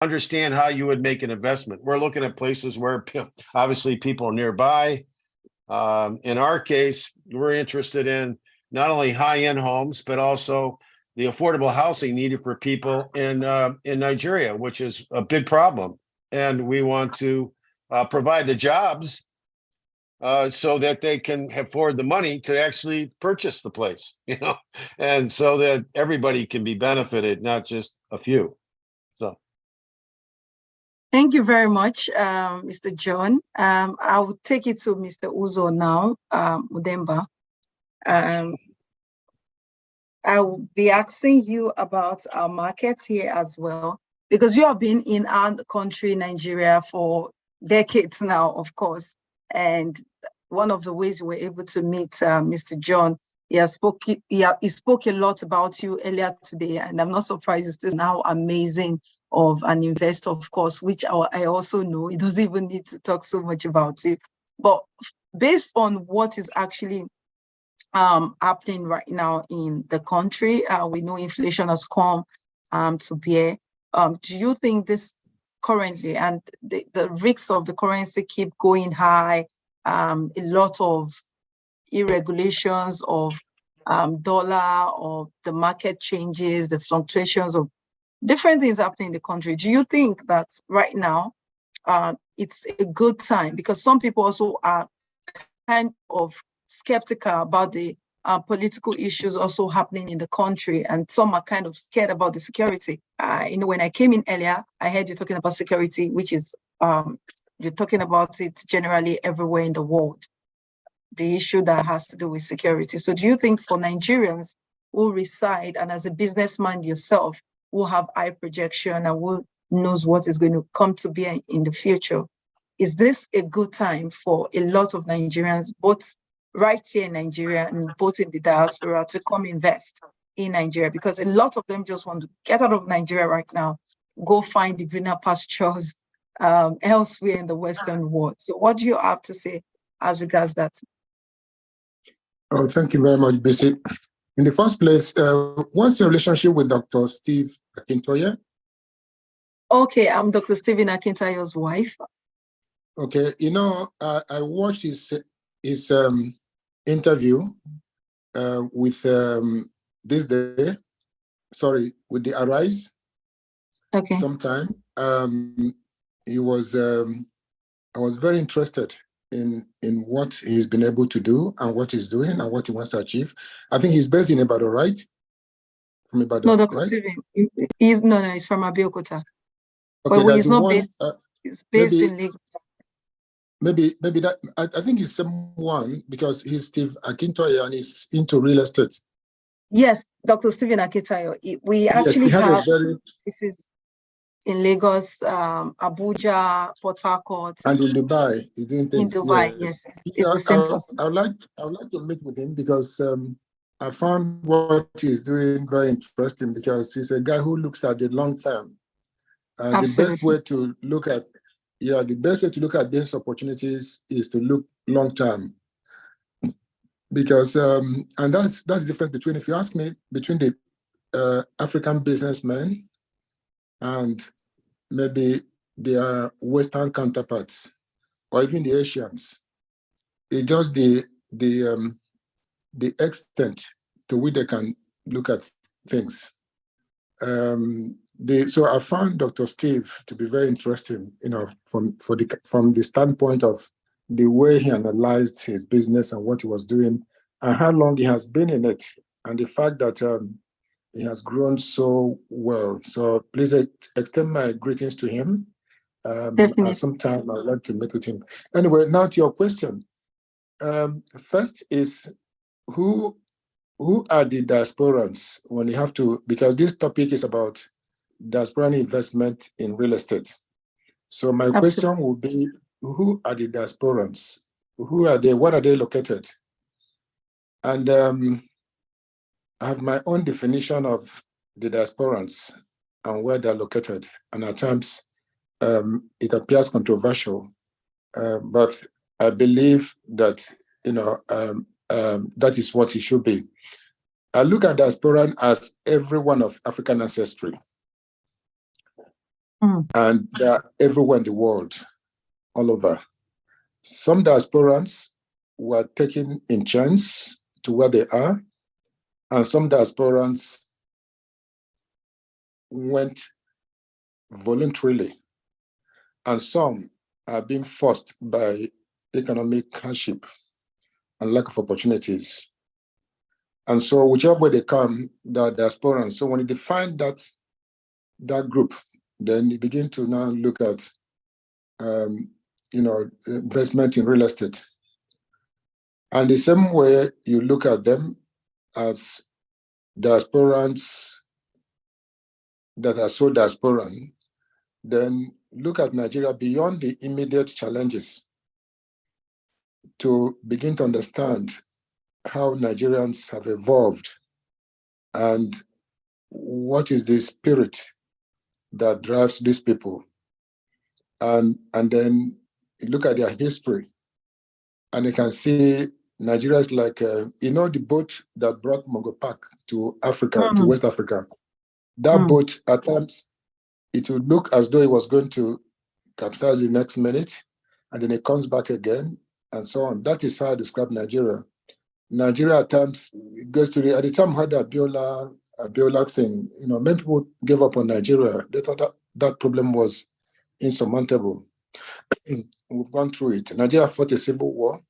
understand how you would make an investment. We're looking at places where obviously people are nearby. In our case, we're interested in not only high-end homes, but also the affordable housing needed for people in Nigeria, which is a big problem. And we want to provide the jobs so that they can afford the money to actually purchase the place, and so that everybody can be benefited, not just a few. So. Thank you very much, Mr. John. I will take it to Mr. Uzo now, Udemba. I will be asking you about our markets here as well, because you have been in our country, Nigeria, for decades now, of course. And one of the ways we were able to meet Mr. John, he spoke a lot about you earlier today, and I'm not surprised it's still now amazing of an investor, of course, which I also know. He doesn't even need to talk so much about you. But based on what is actually happening right now in the country, we know inflation has come to bear. Do you think this currently, and the risks of the currency keep going high, a lot of irregulations of dollar, or the market changes, the fluctuations of different things happening in the country. Do you think that right now it's a good time? Because some people also are kind of skeptical about the political issues also happening in the country, and some are kind of scared about the security. When I came in earlier, I heard you talking about security, which is you're talking about it generally everywhere in the world, the issue that has to do with security. So do you think for Nigerians who reside, and as a businessman yourself, who have high projection and who knows what is going to come to be in the future, is this a good time for a lot of Nigerians, both right here in Nigeria and both in the diaspora, to come invest in Nigeria? Because a lot of them just want to get out of Nigeria right now, go find the greener pastures elsewhere in the Western world. So what do you have to say as regards that? Oh, thank you very much, Bisi. In the first place, what's your relationship with Dr. Steve Akintoye? Okay, I'm Dr. Stephen Akintoye's wife. Okay, I watched his interview with this day, with the Arise. Okay. Sometime. I was very interested in what he's been able to do and what he's doing and what he wants to achieve. I think he's based in Ibadan, right? From Ibadan, no, Dr. right? Stephen, he's from Abeokuta. Okay, but he's not based. He's based in Lagos. Maybe that I think he's someone, because he's Steve Akintoye and he's into real estate. Yes, Dr. Stephen Akintoye. We actually have this is in Lagos, Abuja, Port Harcourt, and in Dubai. He's doing things. In Dubai, yes. It's the same person. I would like to meet with him, because I found what he's doing very interesting, because he's a guy who looks at the long term. The best way to look at business opportunities is to look long term, because and that's the difference between, if you ask me, between the African businessmen and maybe their Western counterparts, or even the Asians. It's just the extent to which they can look at things. So I found Dr. Steve to be very interesting, from the standpoint of the way he analyzed his business and what he was doing and how long he has been in it, and the fact that he has grown so well. So please extend my greetings to him. Definitely. Sometime I'd like to meet with him. Anyway, now to your question. First is who are the diasporans when you have to, because this topic is about diasporan investment in real estate. So my question would be, who are the diasporans? Who are they? What are they located? And I have my own definition of the diasporans and where they're located. And at times it appears controversial, but I believe that that is what it should be. I look at diasporan as everyone of African ancestry. And they're everywhere in the world, all over. Some diasporans were taken in chance to where they are, and some diasporans went voluntarily, and some are being forced by economic hardship and lack of opportunities. And so whichever way they come, they're diasporans. So when you define that group, then you begin to now look at investment in real estate. And the same way you look at them as diasporans that are so diasporan, then look at Nigeria beyond the immediate challenges to begin to understand how Nigerians have evolved and what is the spirit that drives these people. And then you look at their history, and you can see Nigeria is like, the boat that brought Mongo Park to Africa, to West Africa. That boat, at times, it would look as though it was going to capsize the next minute, and then it comes back again, and so on. That is how I describe Nigeria. Nigeria at times goes to at the time had the Abiola thing. Many people gave up on Nigeria. They thought that problem was insurmountable. We've gone through it. Nigeria fought a civil war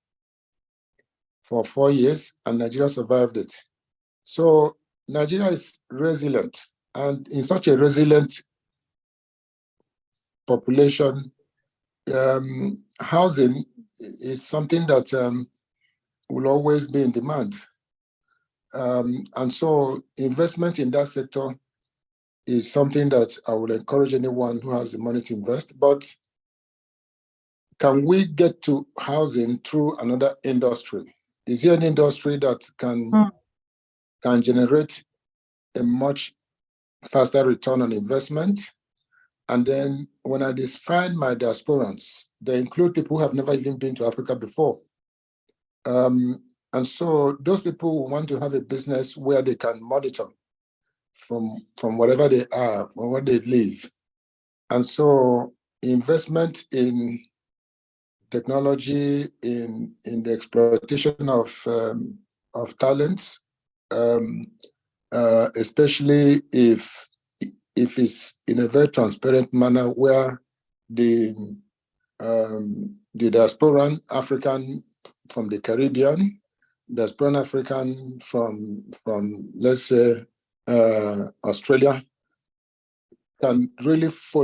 for 4 years, and Nigeria survived it. So Nigeria is resilient, and in such a resilient population, housing is something that will always be in demand. And so investment in that sector is something that I would encourage anyone who has the money to invest. But can we get to housing through another industry? Is there an industry that can generate a much faster return on investment? And then when I define my diasporans, they include people who have never even been to Africa before. And so those people who want to have a business where they can monitor from wherever they are or where they live. And so investment in technology, in the exploitation of talents, especially if it's in a very transparent manner where the diasporan African from the Caribbean, diasporan African from let's say Australia, can really follow